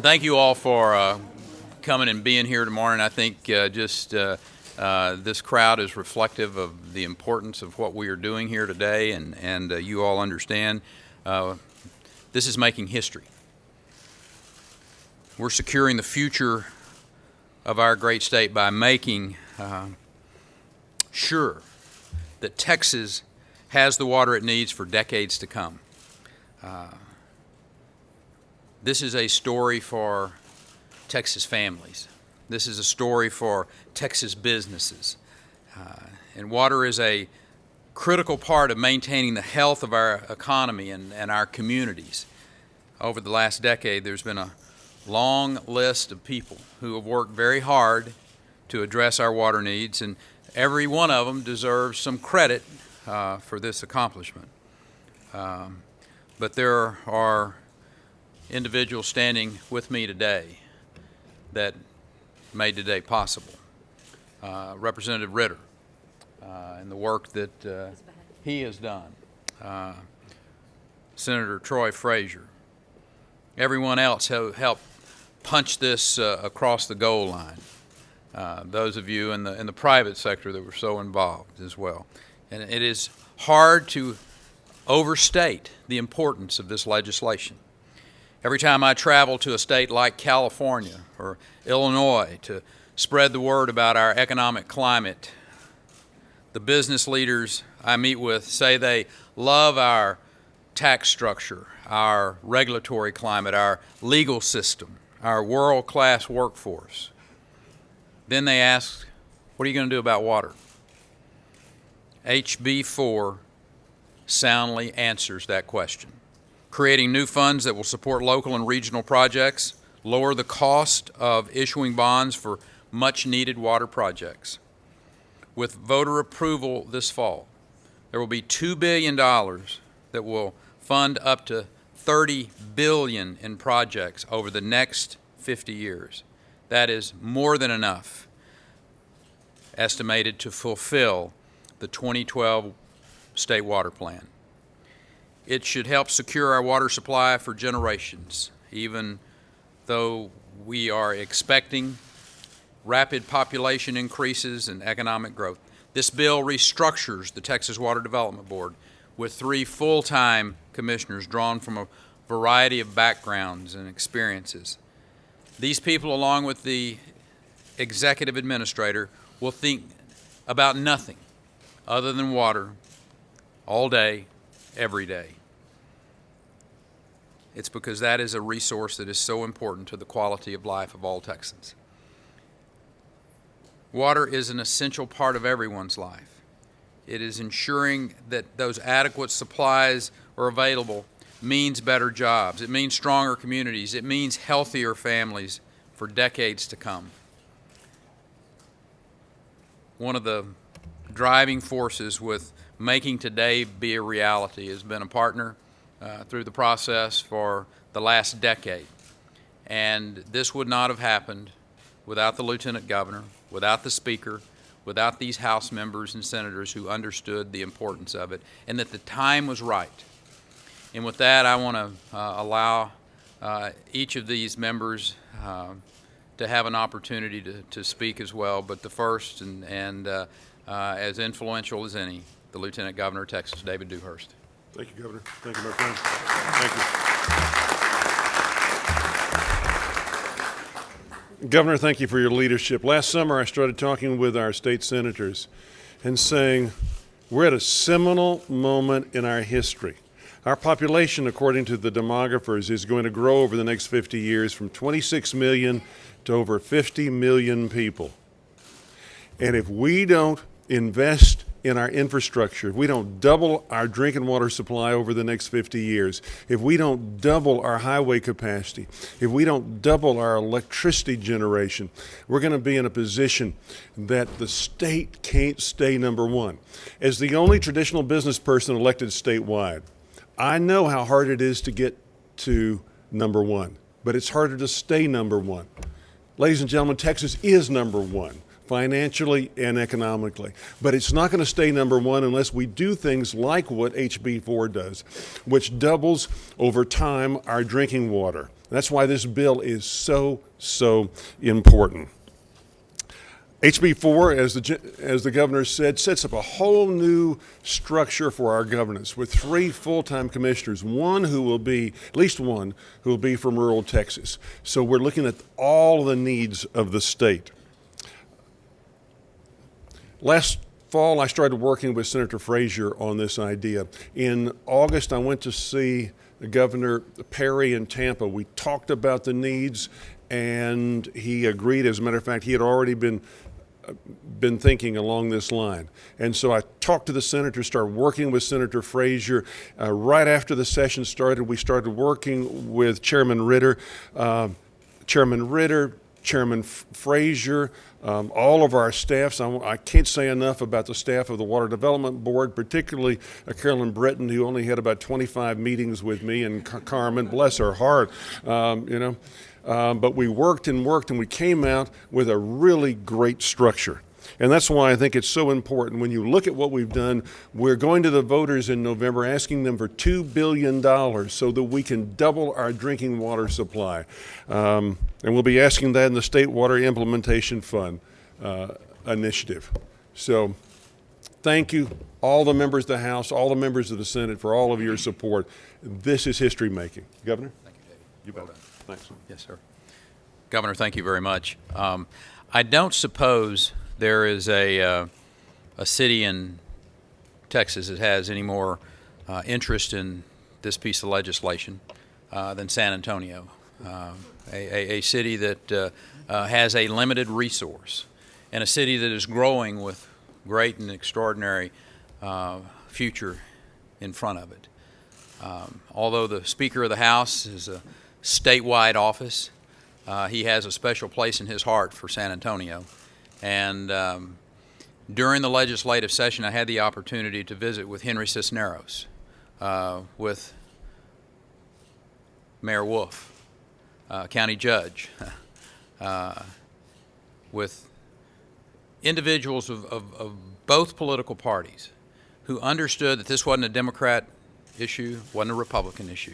Thank you all for coming and being here tomorrow. And I think this crowd is reflective of the importance of what we are doing here today, and you all understand this is making history. We're securing the future of our great state by making sure that Texas has the water it needs for decades to come. This is a story for Texas families. This is a story for Texas businesses. And water is a critical part of maintaining the health of our economy and our communities. Over the last decade, there's been a long list of people who have worked very hard to address our water needs, and every one of them deserves some credit for this accomplishment. But there are individuals standing with me today that made today possible. Representative Ritter and the work that he has done. Senator Troy Frazier. Everyone else who helped punch this across the goal line. Those of you in the private sector that were so involved as well. And it is hard to overstate the importance of this legislation. Every time I travel to a state like California or Illinois to spread the word about our economic climate, the business leaders I meet with say they love our tax structure, our regulatory climate, our legal system, our world-class workforce. Then they ask, what are you going to do about water? HB 4 soundly answers that question. Creating new funds that will support local and regional projects, lower the cost of issuing bonds for much-needed water projects. With voter approval this fall, there will be $2 billion that will fund up to $30 billion in projects over the next 50 years. That is more than enough, estimated to fulfill the 2012 State Water Plan. It should help secure our water supply for generations, even though we are expecting rapid population increases and economic growth. This bill restructures the Texas Water Development Board with 3 full-time commissioners drawn from a variety of backgrounds and experiences. These people, along with the executive administrator, will think about nothing other than water all day, every day. It's because that is a resource that is so important to the quality of life of all Texans. Water is an essential part of everyone's life. It is ensuring that those adequate supplies are available means better jobs. It means stronger communities. It means healthier families for decades to come. One of the driving forces with making today be a reality has been a partner through the process for the last decade. And this would not have happened without the Lieutenant Governor, without the Speaker, without these House members and senators who understood the importance of it and that the time was right. And with that, I want to allow each of these members to have an opportunity to speak as well. But the first and as influential as any, the Lieutenant Governor of Texas, David Dewhurst. Thank you, Governor. Thank you, my friend. Thank you. Governor, thank you for your leadership. Last summer, I started talking with our state senators and saying, we're at a seminal moment in our history. Our population, according to the demographers, is going to grow over the next 50 years from 26 million to over 50 million people. And if we don't invest in our infrastructure, if we don't double our drinking water supply over the next 50 years, if we don't double our highway capacity, if we don't double our electricity generation, we're going to be in a position that the state can't stay number one. As the only traditional business person elected statewide, I know how hard it is to get to number one, but it's harder to stay number one. Ladies and gentlemen, Texas is number one. financially and economically. But it's not going to stay number one unless we do things like what HB 4 does, which doubles over time our drinking water. That's why this bill is so important. HB 4, as the governor said, sets up a whole new structure for our governance with 3 full-time commissioners, at least one who will be from rural Texas. So we're looking at all the needs of the state. Last fall, I started working with Senator Frazier on this idea. In August, I went to see Governor Perry in Tampa. We talked about the needs, and he agreed. As a matter of fact, he had already been thinking along this line. And so I talked to the senator, started working with Senator Frazier. Right after the session started, we started working with Chairman Ritter, Chairman Frazier, all of our staffs. I can't say enough about the staff of the Water Development Board, particularly Carolyn Britton, who only had about 25 meetings with me, and Carmen, bless her heart, but we worked and we came out with a really great structure. And that's why I think it's so important. When you look at what we've done, we're going to the voters in November asking them for $2 billion so that we can double our drinking water supply. And we'll be asking that in the State Water Implementation Fund initiative. So thank you, all the members of the House, all the members of the Senate, for all of your support. This is history making. Governor? Thank you, David. You bet. Well done. Thanks. Yes, sir. Governor, thank you very much. I don't suppose there is a city in Texas that has any more interest in this piece of legislation than San Antonio, a city that has a limited resource, and a city that is growing with great and extraordinary future in front of it. Although the Speaker of the House is a statewide office, he has a special place in his heart for San Antonio. And during the legislative session, I had the opportunity to visit with Henry Cisneros, with Mayor Wolf, county judge, with individuals of both political parties who understood that this wasn't a Democrat issue, wasn't a Republican issue.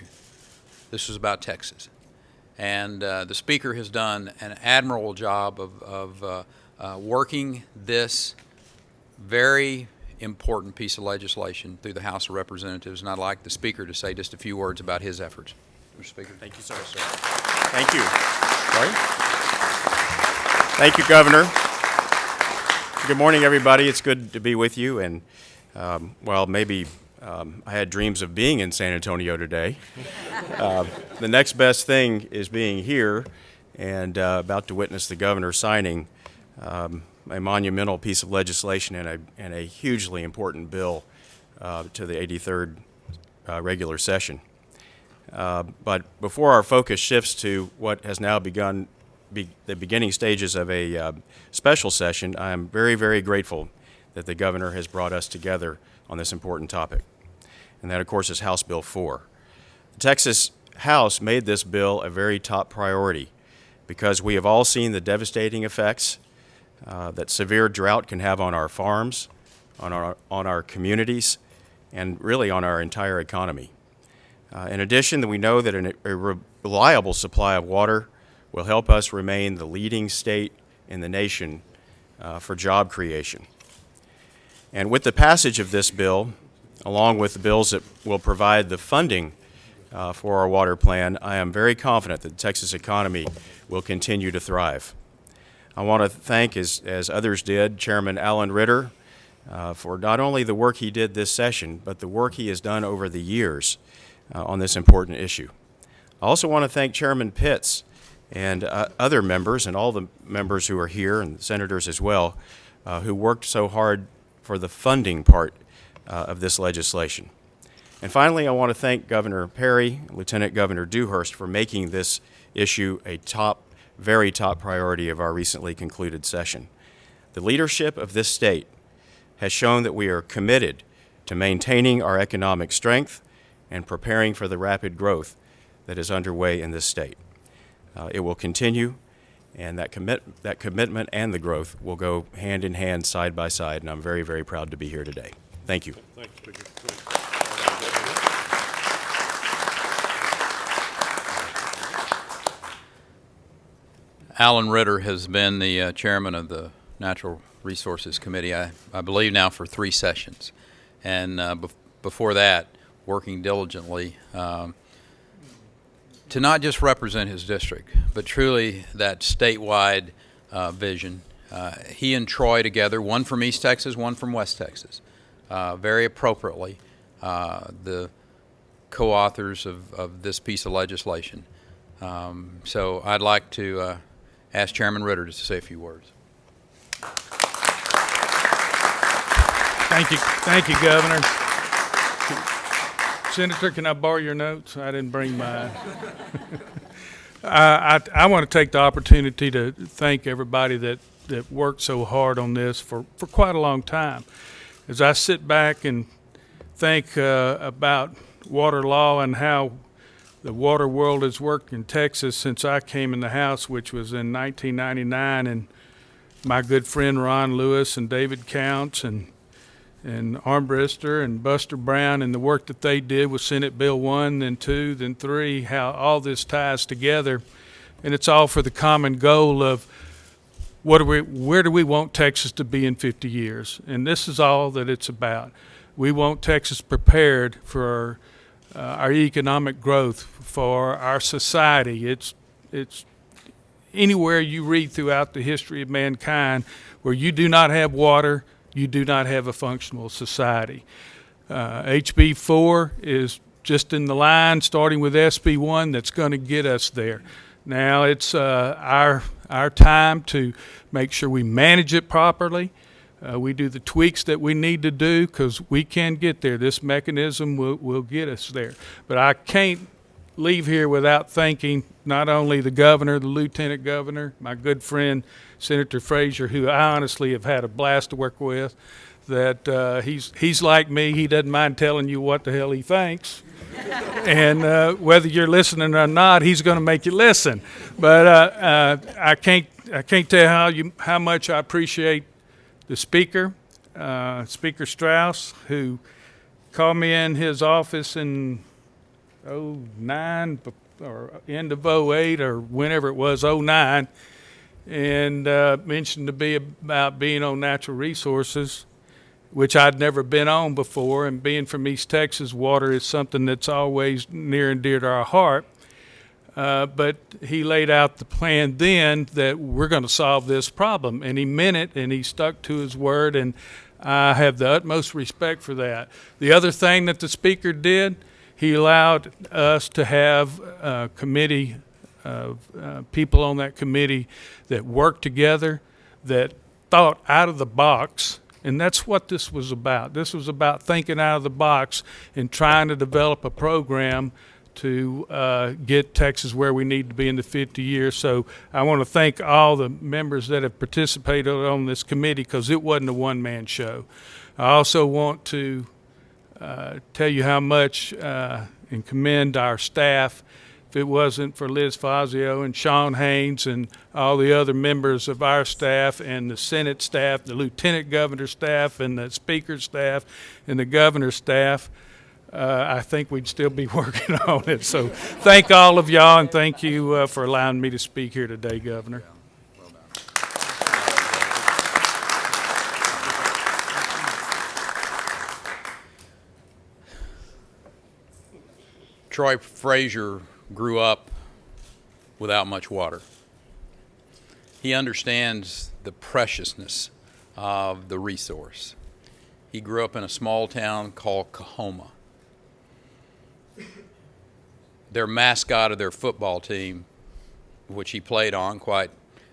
This was about Texas. And the Speaker has done an admirable job of working this very important piece of legislation through the House of Representatives, and I'd like the Speaker to say just a few words about his efforts. Mr. Speaker. Thank you, sir. Thank you. Sorry. Thank you, Governor. Good morning, everybody. It's good to be with you, and well, maybe I had dreams of being in San Antonio today. The next best thing is being here and about to witness the governor signing a monumental piece of legislation and a hugely important bill to the 83rd regular session. But before our focus shifts to what has now begun the beginning stages of a special session, I am very, very grateful that the governor has brought us together on this important topic. And that, of course, is House Bill 4. The Texas House made this bill a very top priority because we have all seen the devastating effects that severe drought can have on our farms, on our communities, and really on our entire economy. In addition, we know that a reliable supply of water will help us remain the leading state in the nation for job creation. And with the passage of this bill, along with the bills that will provide the funding for our water plan, I am very confident that the Texas economy will continue to thrive. I want to thank, as others did, Chairman Alan Ritter for not only the work he did this session, but the work he has done over the years on this important issue. I also want to thank Chairman Pitts and other members, and all the members who are here, and the senators as well, who worked so hard for the funding part of this legislation. And finally, I want to thank Governor Perry, Lieutenant Governor Dewhurst for making this issue a very top priority of our recently concluded session. The leadership of this state has shown that we are committed to maintaining our economic strength and preparing for the rapid growth that is underway in this state. It will continue, And that commitment and the growth will go hand in hand, side by side, and I'm very, very proud to be here today. Thank you. Thank you, Speaker. Alan Ritter has been the chairman of the Natural Resources Committee, I believe now for 3 sessions. And before that, working diligently to not just represent his district, but truly that statewide vision. He and Troy together, one from East Texas, one from West Texas, very appropriately the co-authors of this piece of legislation. So I'd like to ask Chairman Ritter to say a few words. Thank you, Governor. Senator, can I borrow your notes? I didn't bring mine. I want to take the opportunity to thank everybody that worked so hard on this for quite a long time. As I sit back and think about water law and how the water world has worked in Texas since I came in the House, which was in 1999, and my good friend Ron Lewis and David Counts and Armbruster and Buster Brown and the work that they did with Senate Bill 1, then 2, then 3, how all this ties together. And it's all for the common goal of where do we want Texas to be in 50 years? And this is all that it's about. We want Texas prepared for our economic growth, for our society. It's anywhere you read throughout the history of mankind where you do not have water, you do not have a functional society. HB 4 is just in the line, starting with SB 1, that's going to get us there. Now it's our time to make sure we manage it properly. We do the tweaks that we need to do because we can get there. This mechanism will get us there. But I can't leave here without thanking not only the governor, the lieutenant governor, my good friend Senator Frazier, who I honestly have had a blast to work with. That he's like me; he doesn't mind telling you what the hell he thinks, and whether you're listening or not, he's going to make you listen. But I can't tell how much I appreciate the speaker, Speaker Strauss, who called me in his office in 09 or end of 08 or whenever it was, 09, and mentioned to be about being on natural resources, which I'd never been on before. And being from East Texas, water is something that's always near and dear to our heart. But he laid out the plan then that we're going to solve this problem. And he meant it, and he stuck to his word, and I have the utmost respect for that. The other thing that the speaker did, he allowed us to have a committee of people on that committee that worked together, that thought out of the box. And that's what this was about. This was about thinking out of the box and trying to develop a program to get Texas where we need to be in the 50 years. So I want to thank all the members that have participated on this committee because it wasn't a one-man show. I also want to tell you how much and commend our staff. If it wasn't for Liz Fazio and Sean Haynes and all the other members of our staff and the Senate staff, the Lieutenant Governor's staff and the Speaker's staff and the Governor's staff, I think we'd still be working on it. So thank all of y'all, and thank you for allowing me to speak here today, Governor. Troy Frazier grew up without much water. He understands the preciousness of the resource. He grew up in a small town called Coahoma. Their mascot of their football team, which he played on quite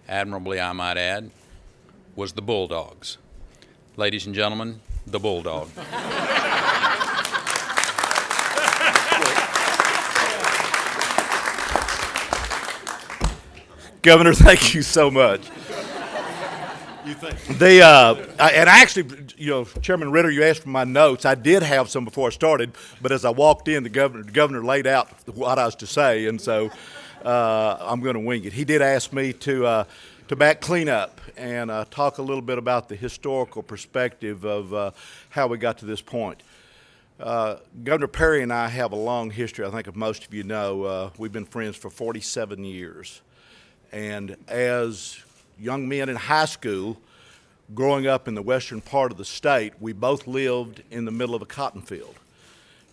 admirably, I might add, was the Bulldogs. Ladies and gentlemen, the Bulldog. Governor, thank you so much. And actually, Chairman Ritter, you asked for my notes. I did have some before I started, but as I walked in, the governor laid out what I was to say, and so I'm going to wing it. He did ask me to back clean up and talk a little bit about the historical perspective of how we got to this point. Governor Perry and I have a long history. I think if most of you know, we've been friends for 47 years. And as young men in high school, growing up in the western part of the state, we both lived in the middle of a cotton field.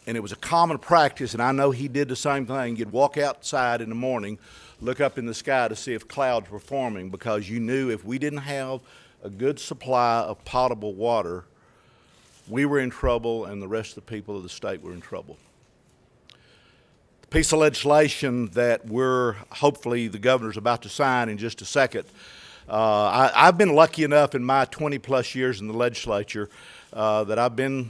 And it was a common practice, and I know he did the same thing. You'd walk outside in the morning, look up in the sky to see if clouds were forming, because you knew if we didn't have a good supply of potable water, we were in trouble and the rest of the people of the state were in trouble. The piece of legislation that hopefully the governor's about to sign in just a second, I've been lucky enough in my 20 plus years in the legislature that I've been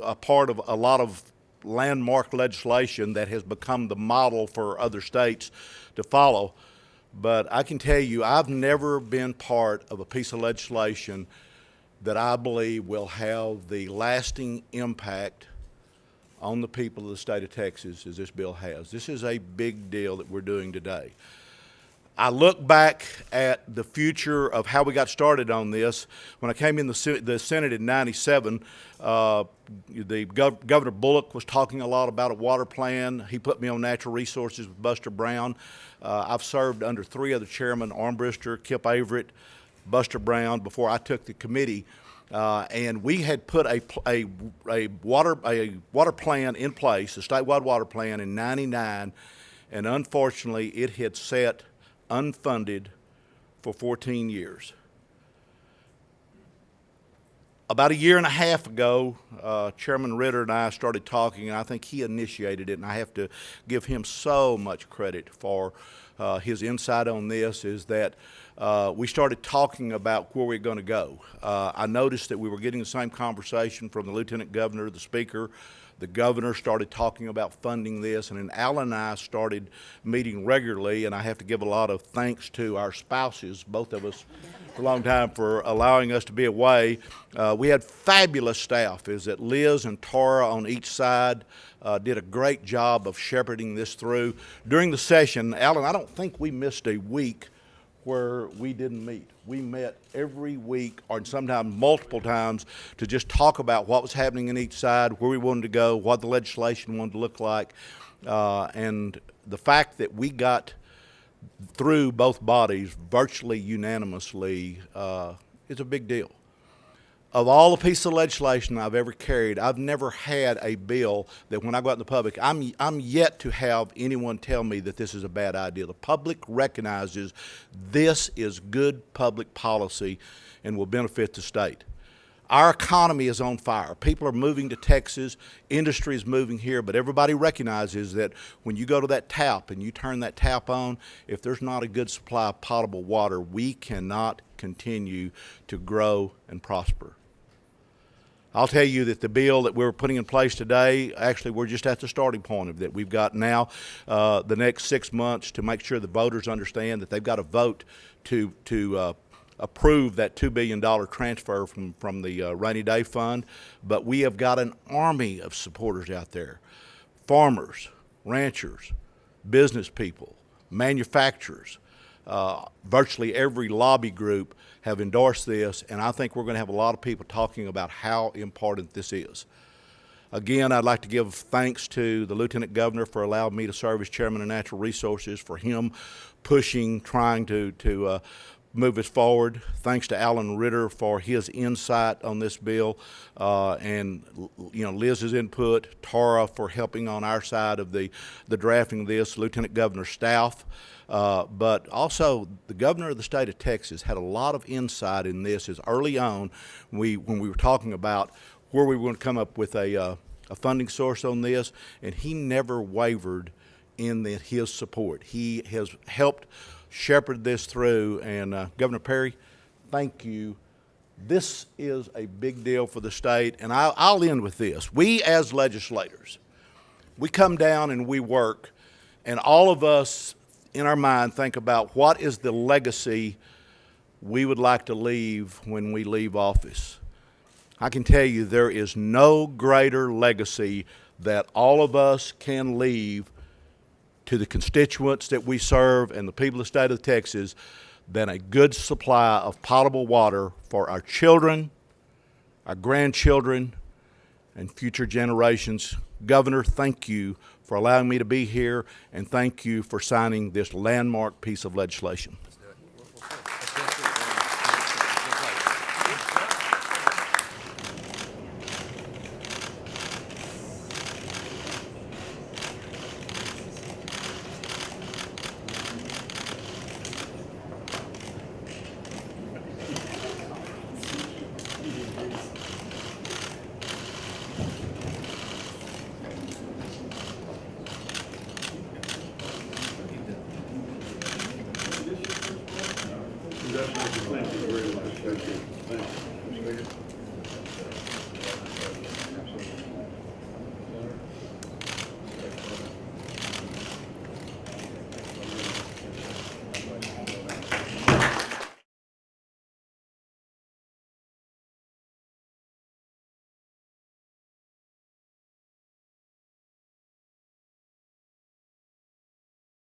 a part of a lot of landmark legislation that has become the model for other states to follow. But I can tell you, I've never been part of a piece of legislation that I believe will have the lasting impact on the people of the state of Texas as this bill has. This is a big deal that we're doing today. I look back at the future of how we got started on this. When I came in the Senate in '97, Governor Bullock was talking a lot about a water plan. He put me on natural resources with Buster Brown. I've served under three other chairmen, Armbruster, Kip Averett, Buster Brown, before I took the committee. And we had put a water plan in place, a statewide water plan in '99, and unfortunately it had sat unfunded for 14 years. About a year and a half ago, Chairman Ritter and I started talking, and I think he initiated it, and I have to give him so much credit for his insight on this, is that we started talking about where we're going to go. I noticed that we were getting the same conversation from the Lieutenant Governor, the Speaker. The governor started talking about funding this, and then Alan and I started meeting regularly, and I have to give a lot of thanks to our spouses, both of us, for a long time, for allowing us to be away. We had fabulous staff. Is that Liz and Tara on each side did a great job of shepherding this through. During the session, Alan, I don't think we missed a week where we didn't meet. We met every week, or sometimes multiple times, to just talk about what was happening in each side, where we wanted to go, what the legislation wanted to look like. And the fact that we got through both bodies virtually unanimously is a big deal. Of all the pieces of legislation I've ever carried, I've never had a bill that when I go out in the public, I'm yet to have anyone tell me that this is a bad idea. The public recognizes this is good public policy and will benefit the state. Our economy is on fire. People are moving to Texas. Industry is moving here, but everybody recognizes that when you go to that tap and you turn that tap on, if there's not a good supply of potable water, we cannot continue to grow and prosper. I'll tell you that the bill that we're putting in place today, actually we're just at the starting point of that. We've got now the next 6 months to make sure the voters understand that they've got to vote to approve that $2 billion transfer from the rainy day fund. But we have got an army of supporters out there: farmers, ranchers, business people, manufacturers. Virtually every lobby group have endorsed this, and I think we're going to have a lot of people talking about how important this is. Again, I'd like to give thanks to the Lieutenant Governor for allowing me to serve as Chairman of Natural Resources, for him pushing, trying to move us forward. Thanks to Alan Ritter for his insight on this bill, and Liz's input, Tara for helping on our side of the drafting of this, Lieutenant Governor's staff. But also, the governor of the state of Texas had a lot of insight in this as early on when we were talking about where we were going to come up with a funding source on this, and he never wavered in his support. He has helped shepherd this through, and Governor Perry, thank you. This is a big deal for the state, and I'll end with this. We as legislators, we come down and we work, and all of us in our mind think about what is the legacy we would like to leave when we leave office. I can tell you there is no greater legacy that all of us can leave to the constituents that we serve and the people of the state of Texas than a good supply of potable water for our children, our grandchildren, and future generations. Governor, thank you for allowing me to be here, and thank you for signing this landmark piece of legislation. Thank you very much. Thank you.